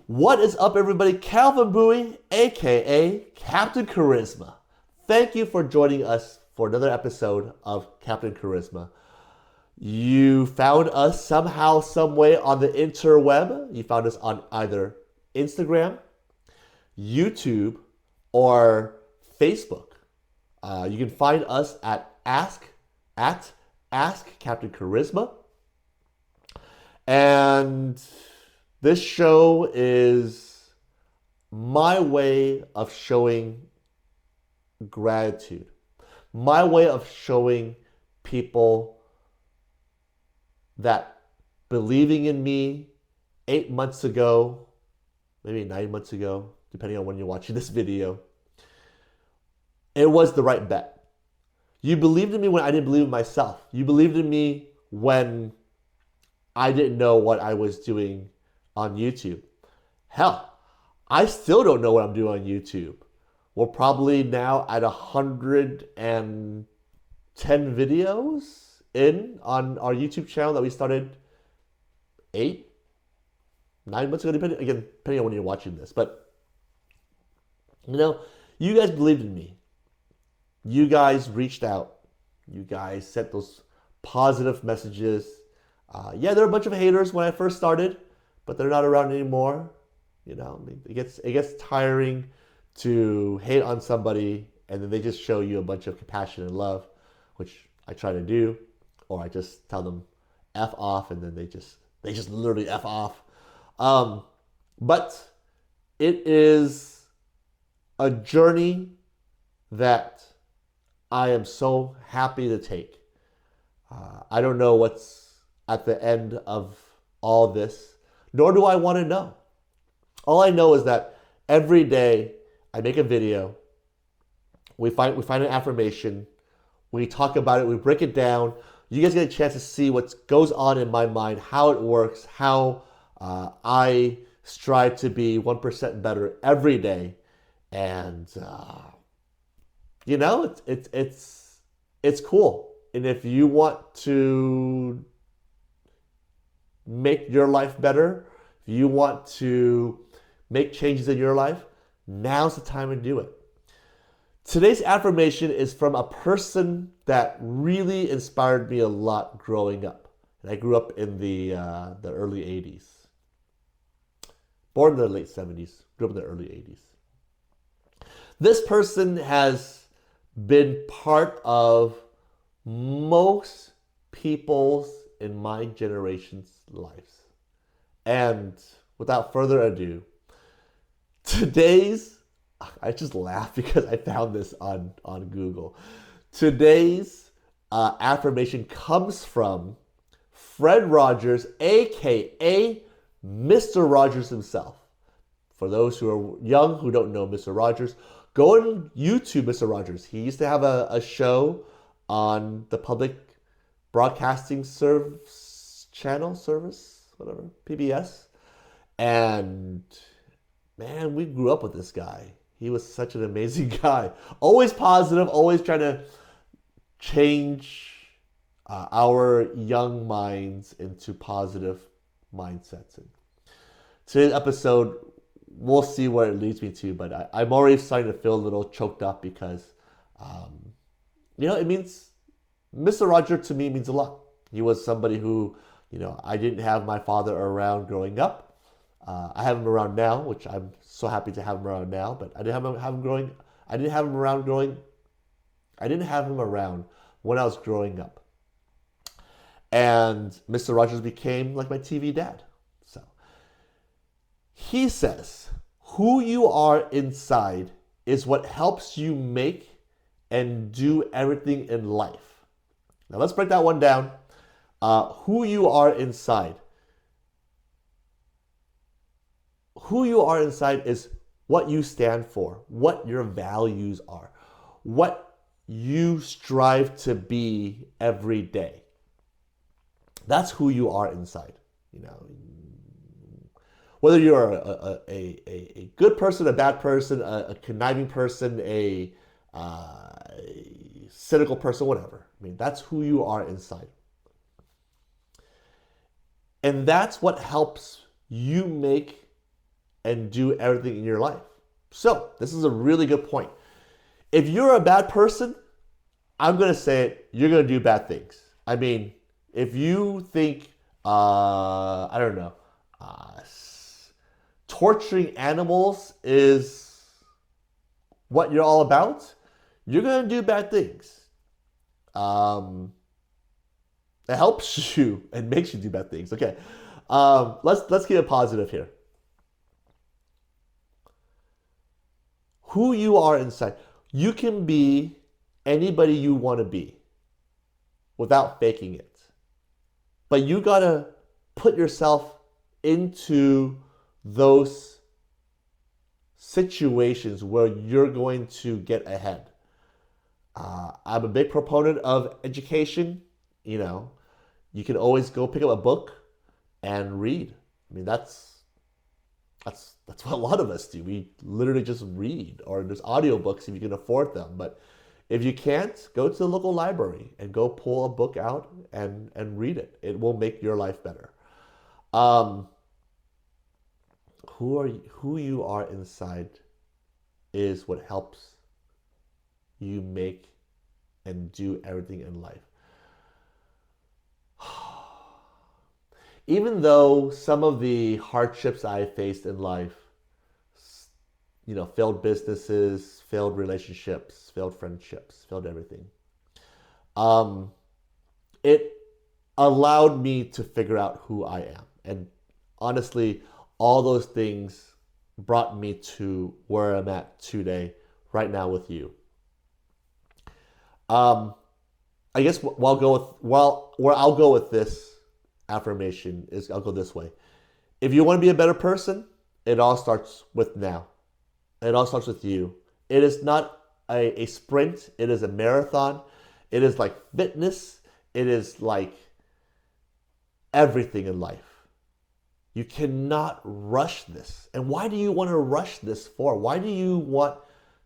What is up, everybody? Calvin Bowie, aka Captain Charisma. Thank you for joining us for another episode of Captain Charisma. You found us somehow, some way on the interweb. You found us on either Instagram, YouTube, or Facebook. You can find us at Ask Captain Charisma. And this show is my way of showing gratitude, my way of showing people that believing in me 8 months ago, maybe 9 months ago, depending on when you're watching this video, it was the right bet. You believed in me when I didn't believe in myself. You believed in me when I didn't know what I was doing on YouTube. Hell, I still don't know what I'm doing on YouTube. We're probably now at 110 videos in on our YouTube channel that we started 8, 9 months ago, depending on when you're watching this. But, you guys believed in me. You guys reached out. You guys sent those positive messages. There were a bunch of haters when I first started, but they're not around anymore. It gets tiring to hate on somebody and then they just show you a bunch of compassion and love, which I try to do, or I just tell them F off and then they just literally F off. But it is a journey that I am so happy to take. I don't know what's at the end of all this, nor do I want to know. All I know is that every day I make a video, we find an affirmation, we talk about it, we break it down. You guys get a chance to see what goes on in my mind, how it works, how I strive to be 1% better every day. And it's cool. And if you want to make your life better, if you want to make changes in your life, now's the time to do it. Today's affirmation is from a person that really inspired me a lot growing up. And I grew up in the early 80s. Born in the late 70s, grew up in the early 80s. This person has been part of most people's in my generation's lives. And without further ado, I just laugh because I found this on Google. Today's affirmation comes from Fred Rogers, aka Mr. Rogers himself. For those who are young who don't know Mr. Rogers, go on YouTube, Mr. Rogers. He used to have a show on the public broadcasting service, whatever, PBS. And man, we grew up with this guy. He was such an amazing guy. Always positive, always trying to change our young minds into positive mindsets. And today's episode, we'll see where it leads me to, but I'm already starting to feel a little choked up because, it means, Mr. Roger to me means a lot. He was somebody who, I didn't have my father around growing up. I have him around now, which I'm so happy to have him around now, but I didn't have him around when I was growing up. And Mr. Rogers became like my TV dad. So he says, who you are inside is what helps you make and do everything in life. Now let's break that one down. Who you are inside. Who you are inside is what you stand for, what your values are, what you strive to be every day. That's who you are inside. Whether you're a good person, a bad person, a conniving person, a cynical person, whatever. That's who you are inside. And that's what helps you make and do everything in your life. So, this is a really good point. If you're a bad person, I'm going to say it, you're going to do bad things. I mean, if you think, I don't know, torturing animals is what you're all about, you're going to do bad things. It helps you and makes you do bad things. Okay, let's get a positive here. Who you are inside. You can be anybody you want to be without faking it. But you gotta put yourself into those situations where you're going to get ahead. I'm a big proponent of education. You know, you can always go pick up a book and read. I mean, that's what a lot of us do. We literally just read, or there's audiobooks if you can afford them. But if you can't, go to the local library and go pull a book out and read it. It will make your life better. Who you are inside is what helps you make and do everything in life. Even though some of the hardships I faced in life, you know, failed businesses, failed relationships, failed friendships, failed everything, it allowed me to figure out who I am. And honestly, all those things brought me to where I'm at today, right now with you. I guess where I'll go with this affirmation is, I'll go this way. If you want to be a better person, it all starts with now. It all starts with you. It is not a sprint. It is a marathon. It is like fitness. It is like everything in life. You cannot rush this. And why do you want to rush this for? Why do you want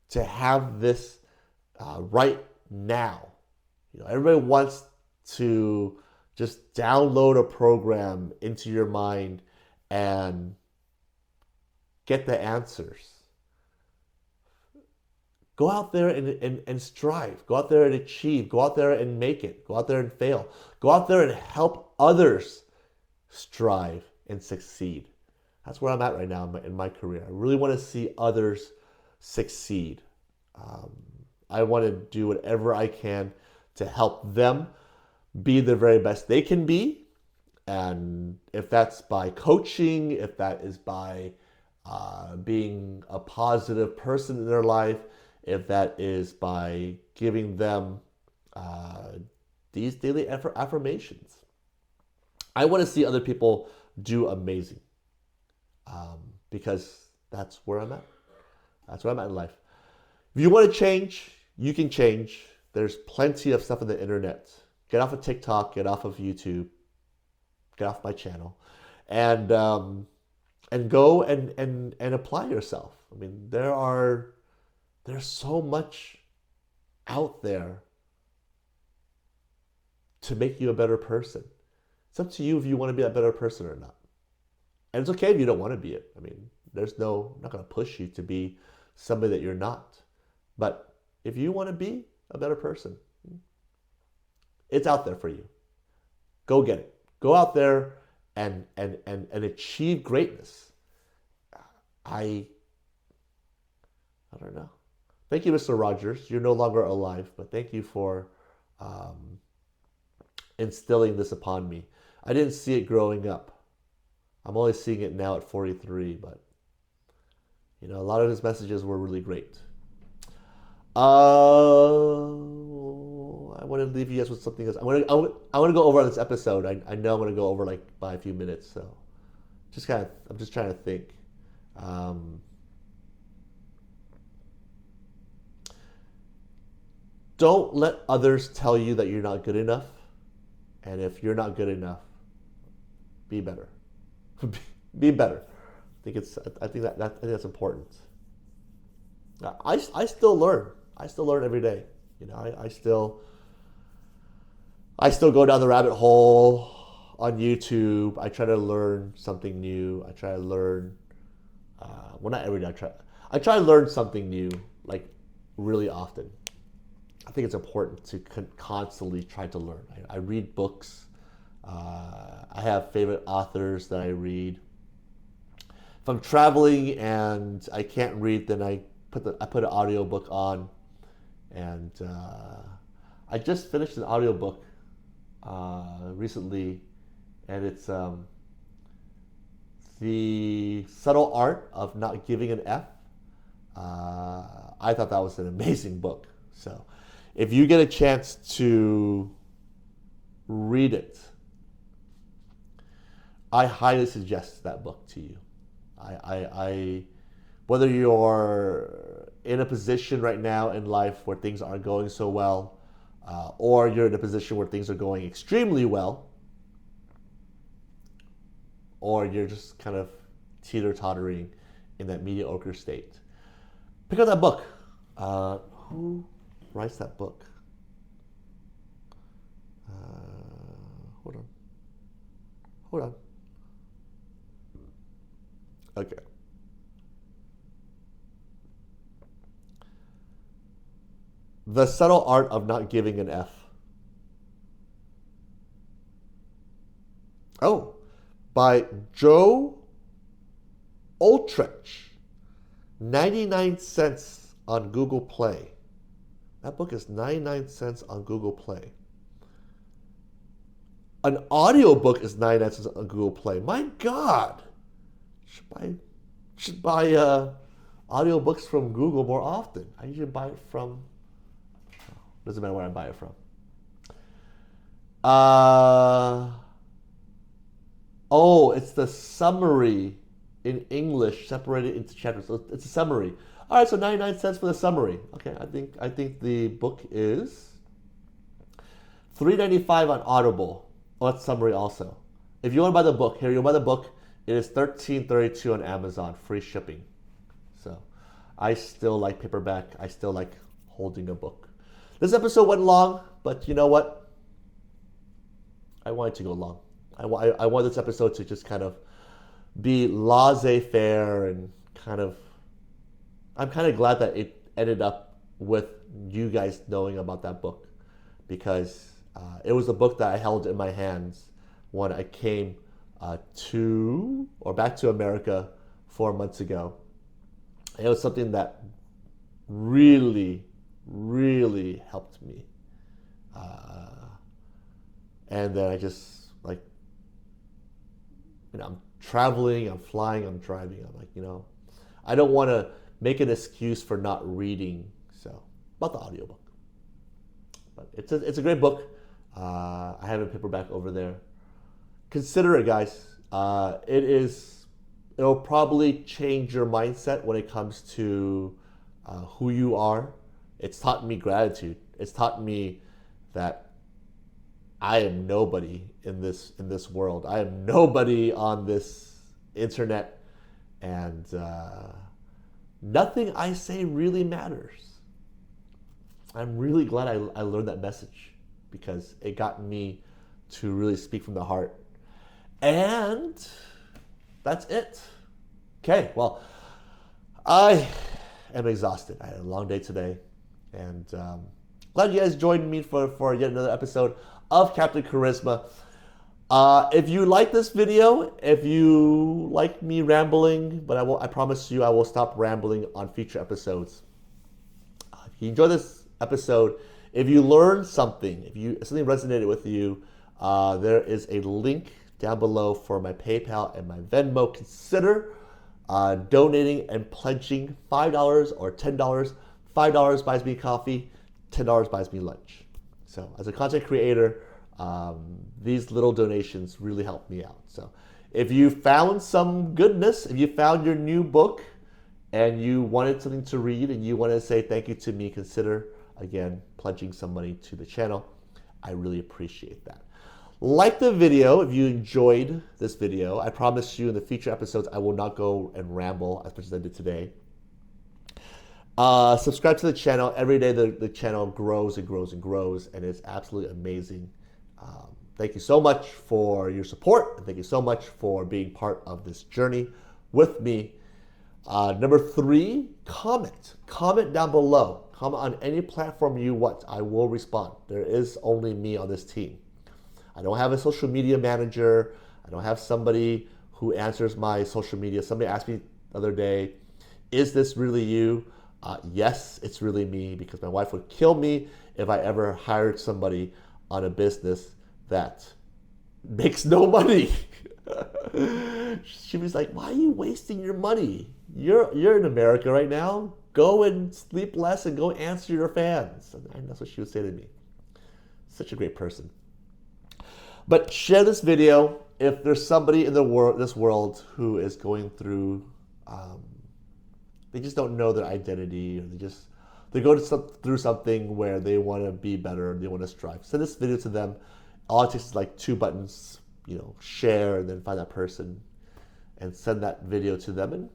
to have this right now? You know, everybody wants to just download a program into your mind and get the answers. Go out there and strive. Go out there and achieve. Go out there and make it. Go out there and fail. Go out there and help others strive and succeed. That's where I'm at right now in my career. I really want to see others succeed. I want to do whatever I can to help them be the very best they can be. And if that's by coaching, if that is by being a positive person in their life, if that is by giving them these daily affirmations. I want to see other people do amazing, because that's where I'm at. That's where I'm at in life. If you want to change, you can change. There's plenty of stuff on the internet. Get off of TikTok, get off of YouTube, get off my channel, and go and apply yourself. I mean, there's so much out there to make you a better person. It's up to you if you want to be a better person or not. And it's okay if you don't want to be it. I mean, I'm not going to push you to be somebody that you're not. But if you want to be a better person, it's out there for you. Go get it. Go out there and achieve greatness. I don't know. Thank you, Mr. Rogers. You're no longer alive, but thank you for instilling this upon me. I didn't see it growing up. I'm only seeing it now at 43, but you know, a lot of his messages were really great. I want to leave you guys with something else. I want to go over on this episode. I know I'm going to go over like by a few minutes, so I'm just trying to think. Don't let others tell you that you're not good enough, and if you're not good enough, be better. Be better. I think that's important. I still learn. I still learn every day. You know, I still go down the rabbit hole on YouTube. I try to learn something new. I try to learn Well, not every day. I try to learn something new, like really often. I think it's important to constantly try to learn. I read books. I have favorite authors that I read. If I'm traveling and I can't read, then I put an audiobook on, and I just finished an audiobook recently, and it's The Subtle Art of Not Giving an F. I thought that was an amazing book. So if you get a chance to read it, I highly suggest that book to you. Whether you're in a position right now in life where things aren't going so well, or you're in a position where things are going extremely well, or you're just kind of teeter-tottering in that mediocre state, pick up that book. Who writes that book? Hold on. Okay. The Subtle Art of Not Giving an F. Oh, by Joe Ultrich. 99 cents on Google Play. That book is 99 cents on Google Play. An audiobook is 99 cents on Google Play. My God. Should buy audiobooks from Google more often. I usually buy it from, doesn't matter where I buy it from. It's the summary in English separated into chapters. So it's a summary. All right, so 99 cents for the summary. Okay, I think the book is $3.95 on Audible. Oh, that's summary also. If you want to buy the book, you buy the book. It is $13.32 on Amazon, free shipping. So I still like paperback. I still like holding a book. This episode went long, but you know what? I want it to go long. I want this episode to just kind of be laissez-faire and I'm kind of glad that it ended up with you guys knowing about that book, because it was a book that I held in my hands when I came back to America 4 months ago. It was something that really, really helped me. And then I just I'm traveling, I'm flying, I'm driving. I'm like, I don't want to make an excuse for not reading. So, about the audiobook. But it's a great book. I have a paperback over there. Consider it, guys. It'll probably change your mindset when it comes to who you are. It's taught me gratitude. It's taught me that I am nobody in this world. I am nobody on this internet, and nothing I say really matters. I'm really glad I learned that message, because it got me to really speak from the heart. And that's it. Okay, well, I am exhausted. I had a long day today, and glad you guys joined me for yet another episode of Captain Charisma. If you like this video, if you like me rambling, but I promise you I will stop rambling on future episodes. If you enjoyed this episode, if you learned something, if something resonated with you, there is a link down below for my PayPal and my Venmo. Consider donating and pledging $5 or $10. $5 buys me coffee, $10 buys me lunch. So as a content creator, these little donations really help me out. So if you found some goodness, if you found your new book and you wanted something to read and you want to say thank you to me, consider, again, pledging some money to the channel. I really appreciate that. Like the video if you enjoyed this video. I promise you in the future episodes I will not go and ramble as much as I did today. Subscribe to the channel. Every day the channel grows and grows and grows, and it's absolutely amazing. Thank you so much for your support, and thank you so much for being part of this journey with me. Number 3, comment. Comment down below. Comment on any platform you want. I will respond. There is only me on this team. I don't have a social media manager. I don't have somebody who answers my social media. Somebody asked me the other day, is this really you? Yes, it's really me, because my wife would kill me if I ever hired somebody on a business that makes no money. She was like, why are you wasting your money? You're in America right now. Go and sleep less and go answer your fans. And that's what she would say to me. Such a great person. But share this video if there's somebody in this world who is going through, they just don't know their identity, or they go through something where they want to be better, they want to strive. Send this video to them. All it takes is like 2 buttons, share, and then find that person and send that video to them. And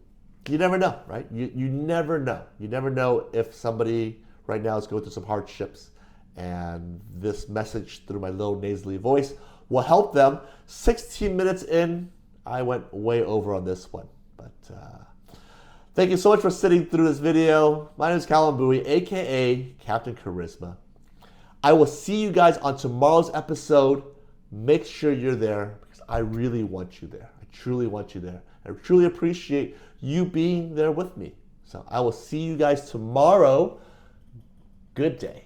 you never know, right? You never know. You never know if somebody right now is going through some hardships, and this message through my low nasally voice will help them. 16 minutes in, I went way over on this one. But thank you so much for sitting through this video. My name is Callum Bowie, aka Captain Charisma. I will see you guys on tomorrow's episode. Make sure you're there, because I really want you there. I truly want you there. I truly appreciate you being there with me. So I will see you guys tomorrow. Good day.